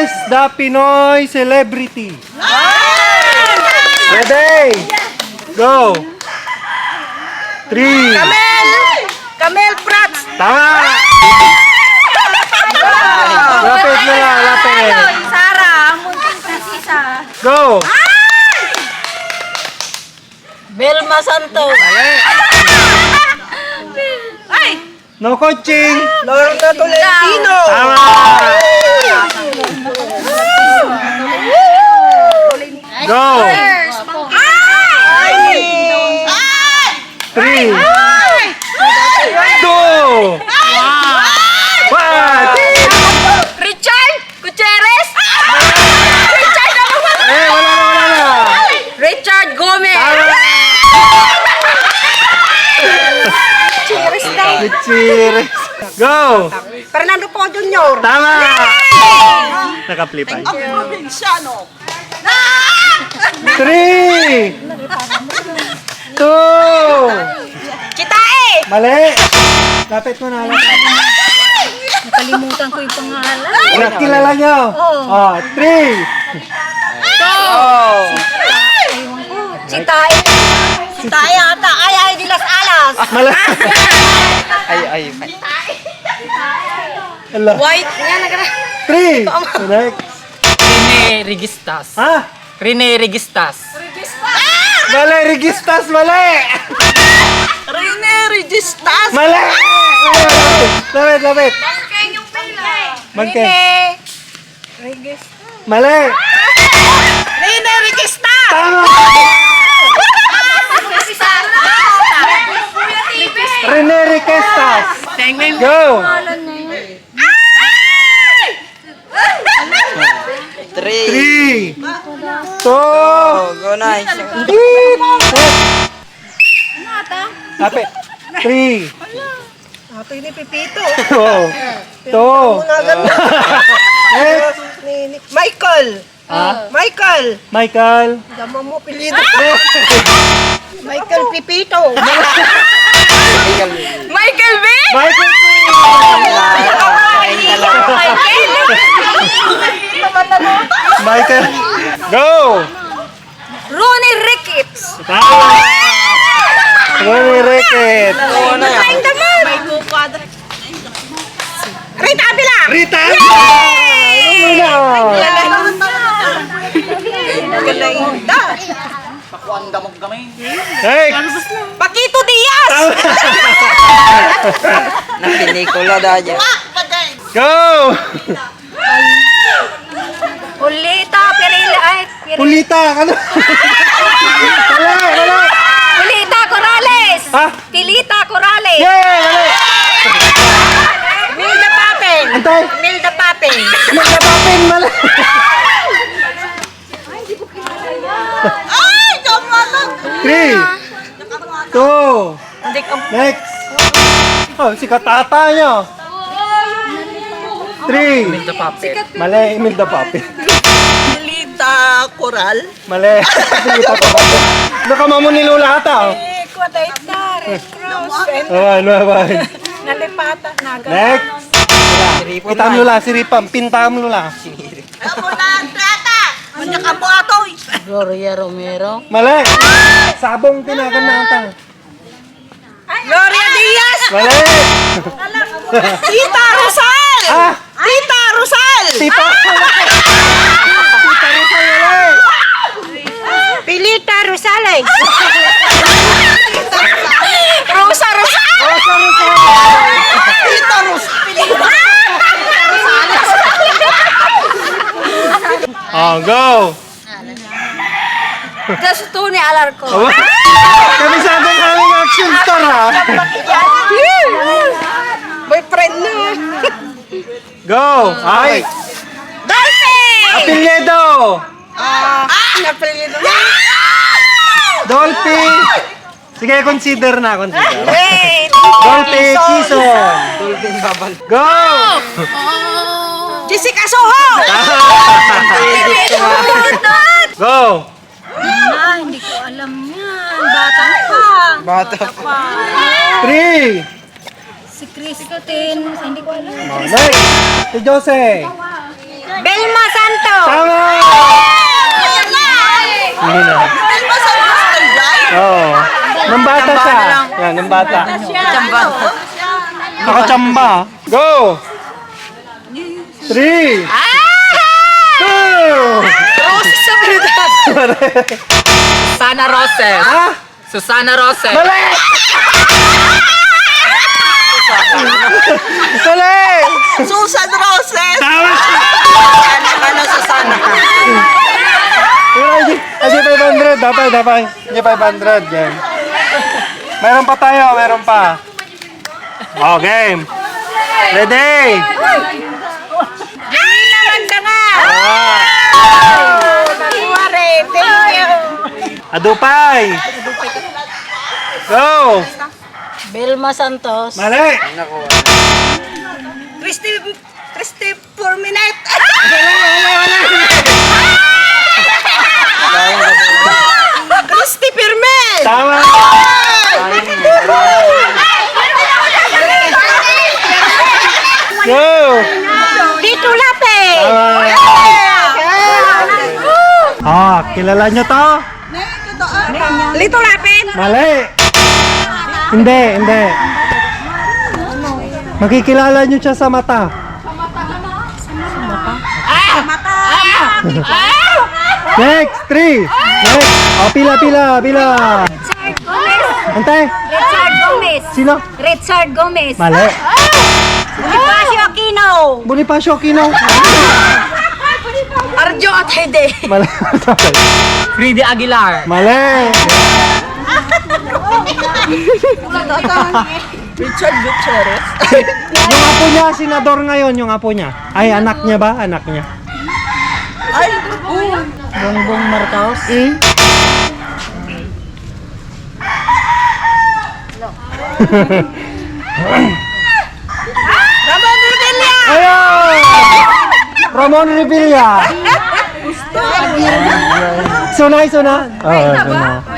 Guess the Pinoy celebrity. Ready? Go. 3. Camel Prats. Tama! Lapit na lang, lapit. Sara, ang munting prinsesa. Go! Belma Santo. Ay! No coaching! Lorna Tolentino. Tama! Go! 3, 2, 1. Richard Gutierrez. Richard ako ba? Wala na. Richard Gomez. Tama! Cheers daw. Cheers! Go! Fernando Po Jr. Tama! Naka-flip ay. Provinciano. 3, 2, Chitae. mali! Lapit mo na. Nakalimutan ko yung pangalan. Kilala nyo? Oh, 3, Chitae. Chitae ata. Ay, di Las Alas. mali! Ala. White. Yan, nagara. 3, next. Rene Registas. Ha? Rene Registas. Mali, Registas, mali! Rene Registas. Mali! Lapit. Bangke. Mali! Rene Registas. Tama! Rene Requestas. Go! 3, 2, Go na. lapit. 3, Ito yung Pipito. 2, 2. Next. Michael. Michael. Michael. Dama mo pilito. Michael Pipito. Michael B. Michael. Michael. Go! Ronnie Ricketts. Tama! Ronnie Ricketts. Ay, naman. May kupadra. Rita Abila. Rita! Galinda. Next! Paquito Diaz. Napinikula dahil. Go! Julita Perilla. Ay, Pulita! Ano? Wala! Julita Corrales. Ha? Pilita Corrales. Yay! Milda Papen. Antay! Milda Papen. Nagkapapin! Mali! Ay, kamata. 3, 2, Hindi ka. next! Oh, si Katata nyo! 3, Imelda Pape. mali, Imelda Pape. Pilita Coral. Mali, Imelda Pape. Baka mamunilula ata, oh. Kuwadaita. Red Cross. Oh, ano ba? Nalipata. Naga. Next! Kita mo lula, siripam, pinta mo lula. Ako na ang trata. Ano ka po ato? Gloria Romero. Mali! Sabong tinagan na ata. Gloria Diaz. Mali! Tita Rosal. Ah! Tita Rosal. Tita! Tita Rizal, mali! Pilita Rosales. Rosa Rosal. Rosa Rizal! Tita Rosal. Oh, go! Just Tony Alarco. Oh, kami sa ating aming action star, ha? Boyfriend na. Go! Ay! Dolphin. Apelyedo! Napili na. Dolphy! Sige, consider na, consider. Wait. Dolphy Quezon! Dolphin Babal. Go! Jessica Soho. Go! Hindi ko alam yan. Bata pa. Bata pa. 3! Si Christine. Hindi ko alam. Next! Si Jose! Belma Santos. Tama! Hindi na. Oo. Nang bata Tsamba siya. na lang. Yan, nang bata. Tsamba. Nakachamba. Go! 3, 2, Roses sa Trinidad. Susana Roses. Ha? Susana Roses. Mali! Mali! Susan Roses. Tama! Ano Susana? Kasi 500. Dapat. Hindi 500. Yan. Meron pa tayo. Meron pa. Oh, game. Ready? Adupay. Go! Belma Santos. Mali! Christy Forminet. Christy Firme. Tama! Go! Tito Lape. Tama! Ah, kilala nyo to? Lito Lapid. Mali! Hindi. Makikilala nyo siya sa mata. Next! 3! Next! Oh, pila! Richard Gomez. Antay! Richard Gomez. Sino? Richard Gomez. Mali! Bonifacio Aquino. Bonifacio Aquino! Arjo at Hede. Mali! Freddy Aguilar. Mali! Richard Gutierrez. Yung apo niya, senador ngayon, yung apo niya. Ay, anak niya ba? Anak niya. Ay, Bongbong Marcos. Ramon Revilla. Ayun! Ramon Revilla. Sunay. Oh, sunay.